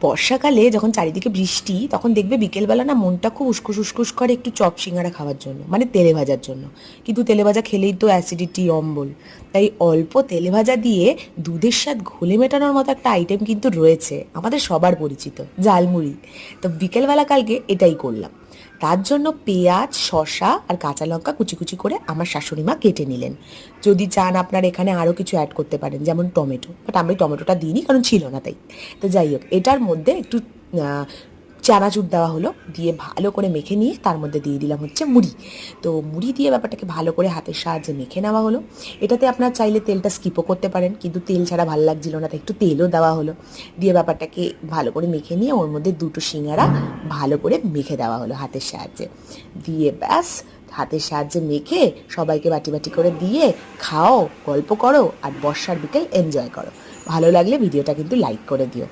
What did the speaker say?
বর্ষাকালে যখন চারিদিকে বৃষ্টি তখন দেখবে বিকেলবেলা না মনটা খুব উস্কুস উস্কুস করে একটু চপ সিঙ্গারা খাওয়ার জন্য, মানে তেলে ভাজার জন্য। কিন্তু তেলে ভাজা খেলেই তো অ্যাসিডিটি, অম্বল। তাই অল্প তেলে ভাজা দিয়ে দুধের স্বাদ ঘোলে মেটানোর মতো একটা আইটেম কিন্তু রয়েছে আমাদের সবার পরিচিত, ঝালমুড়ি। তো বিকেলবেলা কালকে এটাই করলাম। তার জন্য পেঁয়াজ, শসা আর কাঁচা লঙ্কা কুচি কুচি করে আমার শাশুড়ি মা কেটে নিলেন। যদি চান আপনার এখানে আরও কিছু অ্যাড করতে পারেন, যেমন টমেটো, বাট আমি টমেটোটা দিইনি কারণ ছিল না তাই। তো যাই হোক, এটার মধ্যে একটু চানাচুর দেওয়া হলো, দিয়ে ভালো করে মেখে নিয়ে তার মধ্যে দিয়ে দিলাম হচ্ছে মুড়ি। তো মুড়ি দিয়ে ব্যাপারটাকে ভালো করে হাতের সাহায্যে মেখে নেওয়া হলো। এটাতে আপনার চাইলে তেলটা স্কিপও করতে পারেন, কিন্তু তেল ছাড়া ভালো লাগছিল না তাই একটু তেলও দেওয়া হলো। দিয়ে ব্যাপারটাকে ভালো করে মেখে নিয়ে ওর মধ্যে দুটো সিঙ্গারা ভালো করে মেখে দেওয়া হলো হাতের সাহায্যে। দিয়ে ব্যাস হাতের সাহায্যে মেখে সবাইকে বাটি বাটি করে দিয়ে খাও, গল্প করো আর বর্ষার বিকেল এনজয় করো। ভালো লাগলে ভিডিওটা কিন্তু লাইক করে দিও।